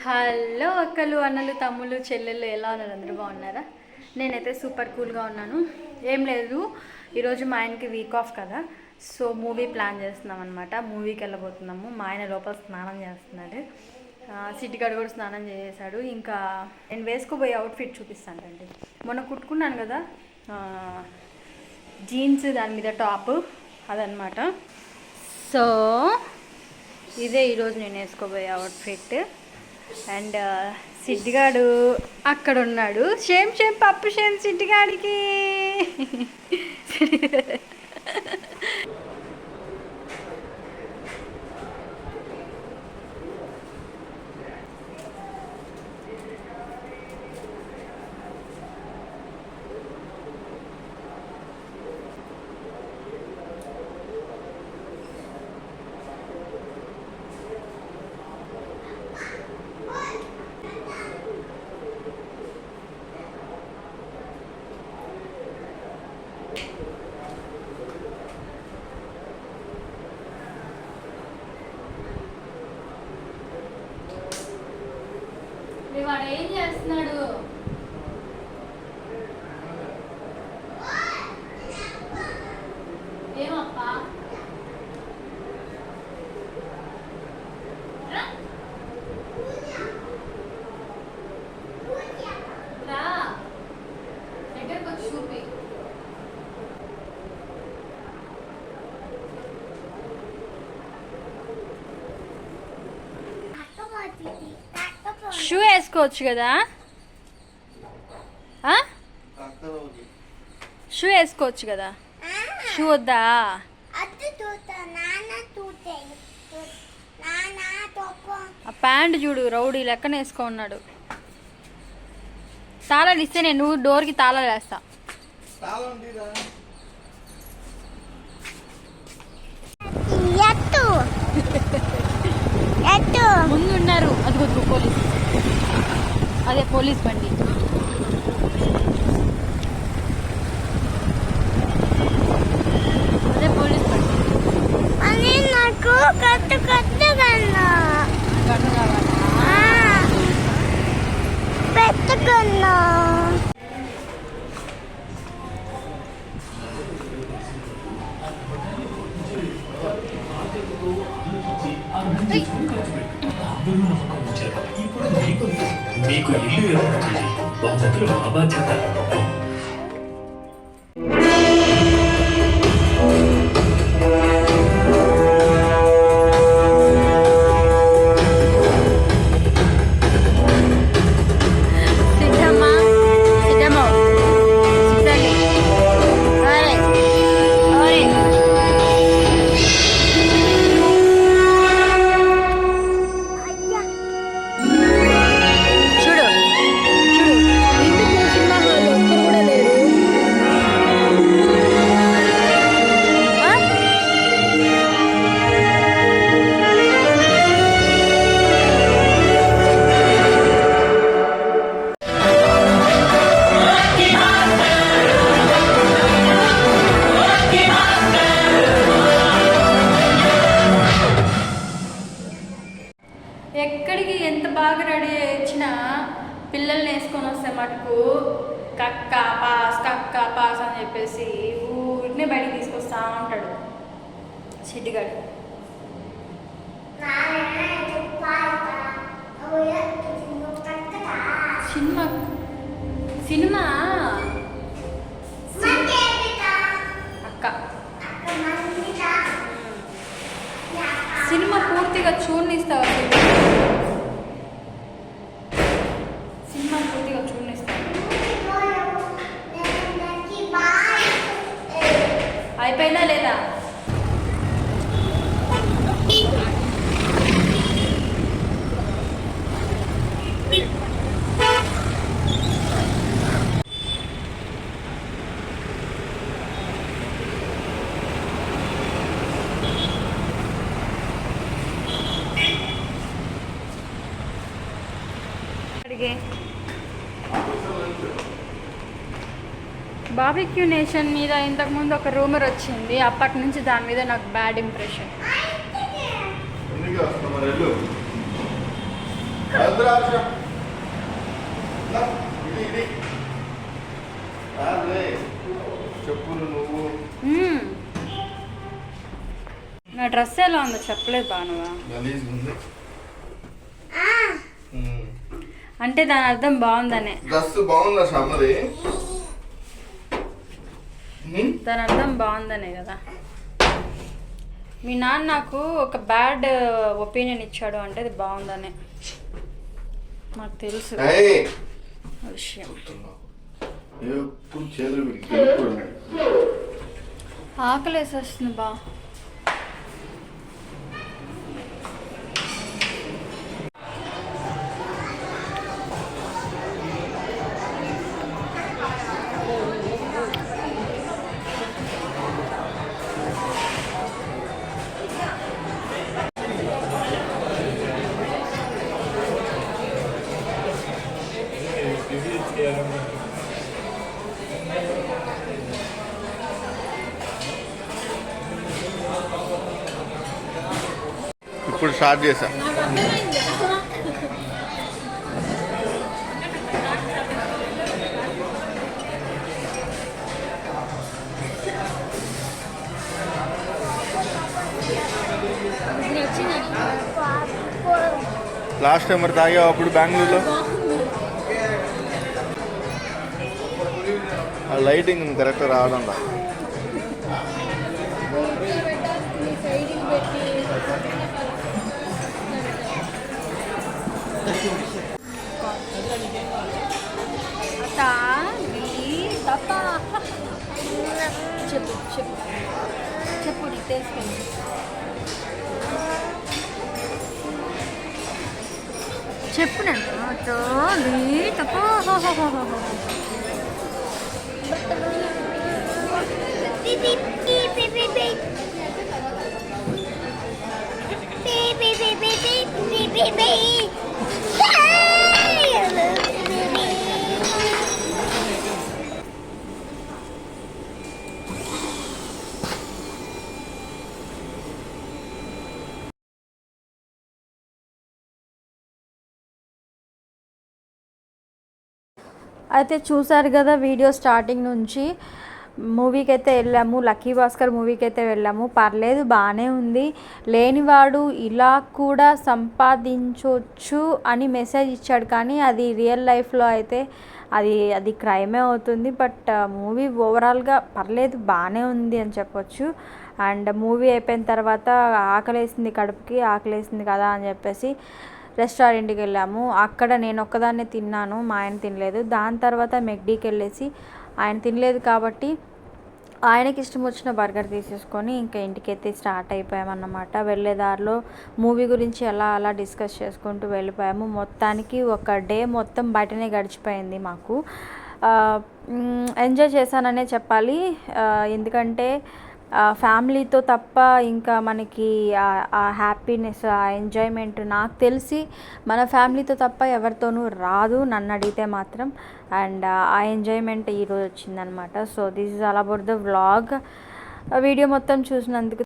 Hello అక్కలు అన్నలు తమ్ముళ్ళు చెల్లెళ్ళు ఎలా ఉన్నారు? అందరూ బాగున్నారా? నేనైతే సూపర్ కూల్గా ఉన్నాను. ఏం లేదు, ఈరోజు మా ఆయనకి వీక్ ఆఫ్ కదా, సో మూవీ ప్లాన్ చేస్తున్నాం అనమాట. మూవీకి వెళ్ళబోతున్నాము. మా ఆయన లోపల స్నానం చేస్తున్నాడు, సిటీగాడు కూడా స్నానం చేశాడు. ఇంకా నేను వేసుకోబోయే అవుట్ఫిట్ చూపిస్తానండి. మొన్న కుట్టుకున్నాను కదా జీన్స్, దాని మీద టాప్, అదనమాట. సో ఇదే ఈరోజు నేను వేసుకోబోయే అవుట్ఫిట్. అండ్ సిద్ధిగాడు అక్కడ ఉన్నాడు. షేమ్ పప్పు షేమ్ సిద్ధిగాడికి. వాడు ఏం చేస్తున్నాడు? ఏమప్పా? రా దగ్గరకు వచ్చి చూపి. షూ వేసుకోవచ్చు కదా, షూ వేసుకోవచ్చు కదా. షూ వద్దా? ఆ ప్యాంట్ చూడు, రౌడీ లెక్కన వేసుకో ఉన్నాడు. తాళాలు ఇస్తే నేను డోర్కి తాళాలు వేస్తా. ముందు ఉన్నారు, అదిగో పోలీస్, అదే పోలీస్ బండి. అదే పోలీస్ బండి. అని నాకు కట్టు కట్టుకున్నా పెట్టుకున్నా. మీకు ఇల్లు ఏర్పడుతుంది, బాధ్యతలు మా బాధ్యత. ఎక్కడికి ఎంత బాగా రెడీ వచ్చినా పిల్లల్ని వేసుకొని వస్తే మటుకు కక్క పాస్ అని చెప్పేసి ఊరినే బయటికి తీసుకొస్తా ఉంటాడు సిడ్డిగాడు. సినిమా అక్క సినిమా పూర్తిగా చూడనిస్తావా? సినిమా పూర్తిగా చూడనిస్తావా? అయిపోయిందా లేదా? బార్బిక్యూ నేషన్ మీద ఇంతకుముందు ఒక రూమర్ వచ్చింది, అప్పటి నుంచి దాని మీద నాకు బ్యాడ్ ఇంప్రెషన్. భద్రాచలం ఇది ఇది రాలే. చెప్పులు నువ్వు మ్మ్. నా డ్రెస్ ఎలా ఉందో చెప్పలేదు బానువా. గలీజ్ ఉంది. అంటే దాని అర్థం బాగుందనే. డ్రెస్ బాగుందా సమ్మది? దాని అర్థం బాగుందనే కదా. మీ నాన్న నాకు ఒక బ్యాడ్ ఒపీనియన్ ఇచ్చాడు అంటే అది బాగుందనే నాకు తెలుసు ఆ విషయం. ఎప్పుడు చేతులు పెట్టి ఆకలి వేసేస్తుంది బా. ఇప్పుడు స్టార్ట్ చేశా. లాస్ట్ టైం మరి తాగావు అప్పుడు బెంగళూరులో? ఆ లైటింగ్ కరెక్ట్ రావడం రా. చెప్పు చెప్పు చెప్పు డీటెయిల్స్. చెప్పు నేను తప్పు. అయితే చూసారు కదా వీడియో స్టార్టింగ్ నుంచి. మూవీకి అయితే వెళ్ళాము, లక్కీ భాస్కర్ మూవీకి అయితే వెళ్ళాము. పర్లేదు, బాగానే ఉంది. లేనివాడు ఇలా కూడా సంపాదించవచ్చు అని మెసేజ్ ఇచ్చాడు, కానీ అది రియల్ లైఫ్లో అయితే అది క్రైమే అవుతుంది. బట్ మూవీ ఓవరాల్గా పర్లేదు, బాగానే ఉంది అని చెప్పొచ్చు. అండ్ మూవీ అయిపోయిన తర్వాత ఆకలేసింది, కడుపుకి ఆకలేసింది కదా అని చెప్పేసి రెస్టారెంట్కి వెళ్ళాము. అక్కడ నేను ఒక్కదాన్నే తిన్నాను, మా ఆయన తినలేదు. దాని తర్వాత మెక్డీకి వెళ్ళేసి ఆయన తినలేదు కాబట్టి ఆయనకి ఇష్టం వచ్చిన బర్గర్ తీసేసుకొని ఇంకా ఇంటికైతే స్టార్ట్ అయిపోయామన్నమాట. వెళ్ళేదారిలో మూవీ గురించి అలా డిస్కస్ చేసుకుంటూ వెళ్ళిపోయాము. మొత్తానికి ఒక డే మొత్తం బయటనే గడిచిపోయింది మాకు. ఎంజాయ్ చేశాననే చెప్పాలి. ఎందుకంటే ఫ్యామిలీతో తప్ప ఇంకా మనకి ఆ హ్యాపీనెస్, ఆ ఎంజాయ్మెంట్ నాకు తెలిసి మన ఫ్యామిలీతో తప్ప ఎవరితోనూ రాదు నన్ను అడిగితే మాత్రం. అండ్ ఆ ఎంజాయ్మెంట్ ఈరోజు వచ్చిందనమాట. So this is all about the vlog. Video మొత్తం చూసినందుకు